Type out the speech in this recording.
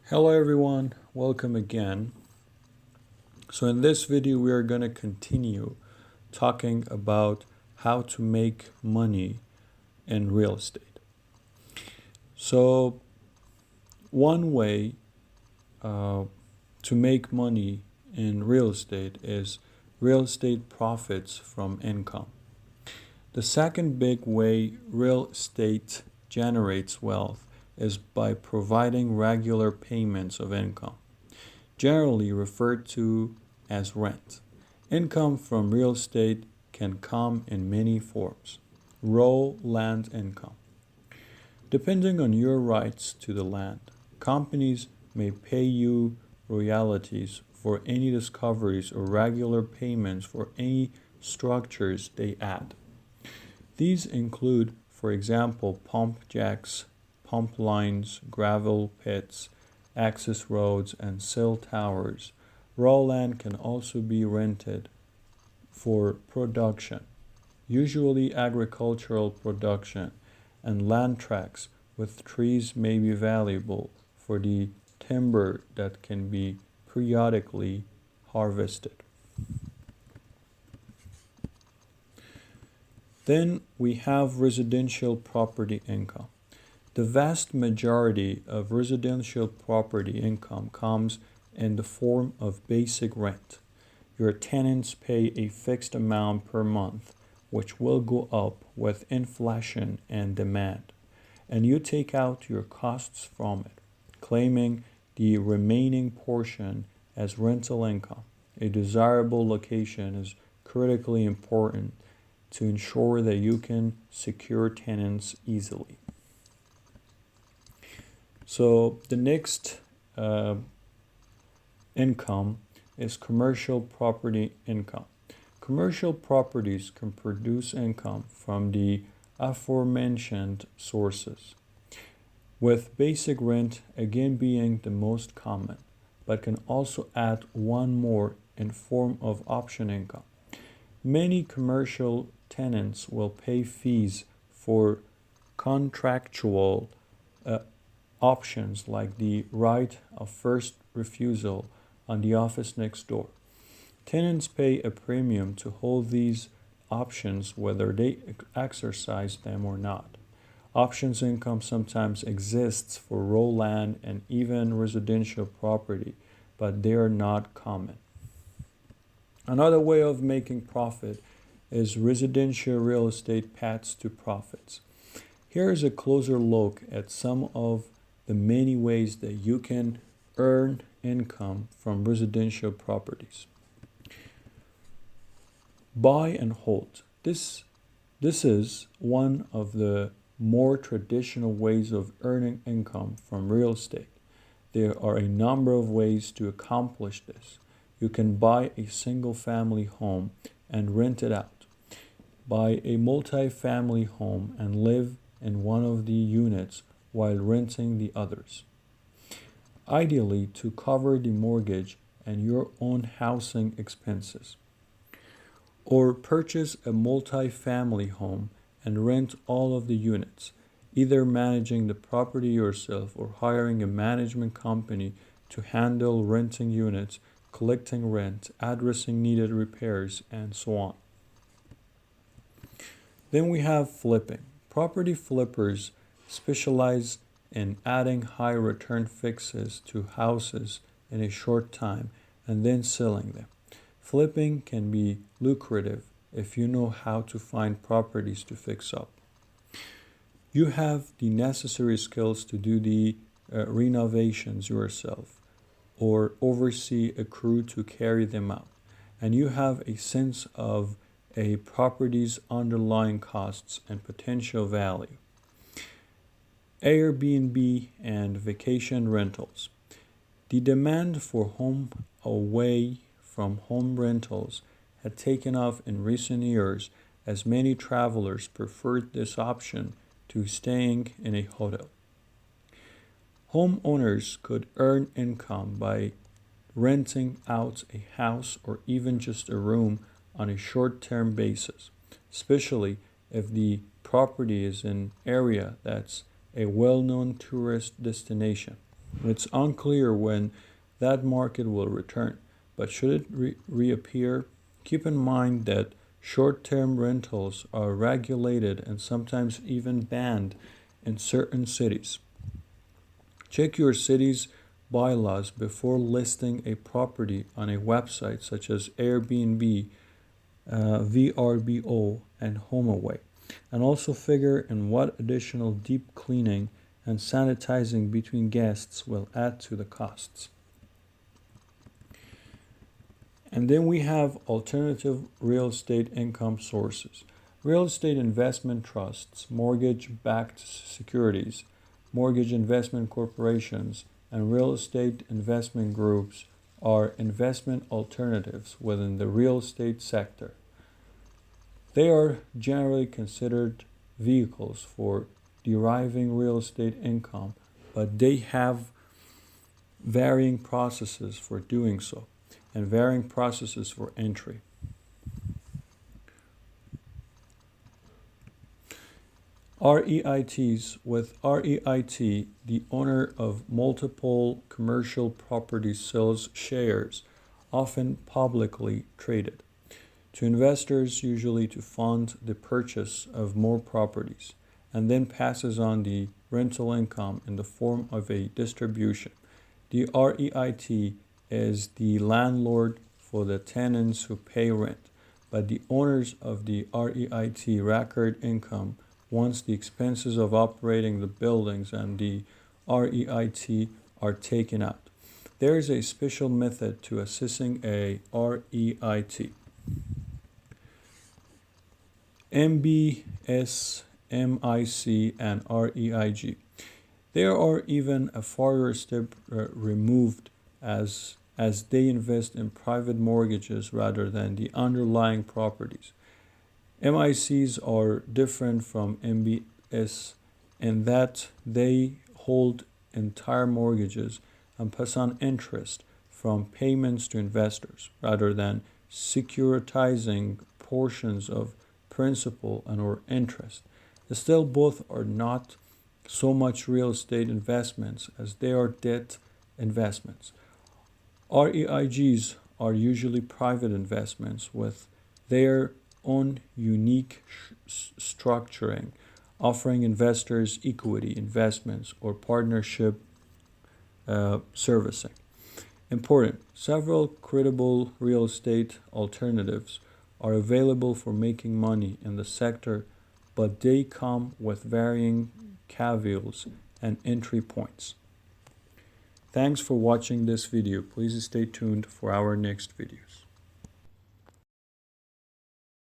Hello everyone, welcome again. So in this video we are going to continue talking about how to make money in real estate. So one way to make money in real estate is real estate profits from income. The second big way real estate generates wealth is by providing regular payments of income, generally referred to as rent. Income from real estate can come in many forms. Raw land income. Depending on your rights to the land, companies may pay you royalties for any discoveries or regular payments for any structures they add. These include, for example, pump jacks, pump lines, gravel pits, access roads, and cell towers. Raw land can also be rented for production, usually agricultural production, and land tracts with trees may be valuable for the timber that can be periodically harvested. Then we have residential property income. The vast majority of residential property income comes in the form of basic rent. Your tenants pay a fixed amount per month, which will go up with inflation and demand, and you take out your costs from it, claiming the remaining portion as rental income. A desirable location is critically important to ensure that you can secure tenants easily. So the next income is commercial property income. Commercial properties can produce income from the aforementioned sources, with basic rent again being the most common, but can also add one more in form of option income. Many commercial tenants will pay fees for contractual options like the right of first refusal on the office next door. Tenants pay a premium to hold these options whether they exercise them or not. Options income sometimes exists for raw land and even residential property, but they are not common. Another way of making profit is residential real estate paths to profits. Here is a closer look at some of the many ways that you can earn income from residential properties. Buy and hold. This is one of the more traditional ways of earning income from real estate. There are a number of ways to accomplish this. You can buy a single family home and rent it out. Buy a multi-family home and live in one of the units while renting the others. Ideally, to cover the mortgage and your own housing expenses. Or purchase a multi-family home and rent all of the units, either managing the property yourself or hiring a management company to handle renting units, collecting rent, addressing needed repairs, and so on. Then we have flipping. Property flippers specialize in adding high return fixes to houses in a short time and then selling them. Flipping can be lucrative if you know how to find properties to fix up. You have the necessary skills to do the renovations yourself or oversee a crew to carry them out, and you have a sense of a property's underlying costs and potential value. Airbnb and vacation rentals. The demand for home away from home rentals had taken off in recent years as many travelers preferred this option to staying in a hotel. Homeowners could earn income by renting out a house or even just a room on a short-term basis, especially if the property is in an area that's a well-known tourist destination. It's unclear when that market will return, but should it reappear, keep in mind that short-term rentals are regulated and sometimes even banned in certain cities. Check your city's bylaws before listing a property on a website such as Airbnb, VRBO, and HomeAway, and also figure in what additional deep cleaning and sanitizing between guests will add to the costs. And then we have alternative real estate income sources. Real estate investment trusts, mortgage-backed securities, mortgage investment corporations, and real estate investment groups are investment alternatives within the real estate sector. They are generally considered vehicles for deriving real estate income, but they have varying processes for doing so and varying processes for entry. REITs. With REIT, the owner of multiple commercial properties sells shares, often publicly traded, to investors, usually to fund the purchase of more properties, and then passes on the rental income in the form of a distribution. The REIT is the landlord for the tenants who pay rent, but the owners of the REIT record income once the expenses of operating the buildings and the REIT are taken out. There is a special method to assessing a REIT. MBS, MIC, and REIG. There are even a farther step removed as they invest in private mortgages rather than the underlying properties. MICs are different from MBS in that they hold entire mortgages and pass on interest from payments to investors rather than securitizing portions of principal and or interest. Still, both are not so much real estate investments as they are debt investments. REIGs are usually private investments with their own unique structuring, offering investors equity investments or partnership servicing. Important. Several credible real estate alternatives are available for making money in the sector, but they come with varying caveats and entry points. Thanks for watching this video. Please stay tuned for our next videos.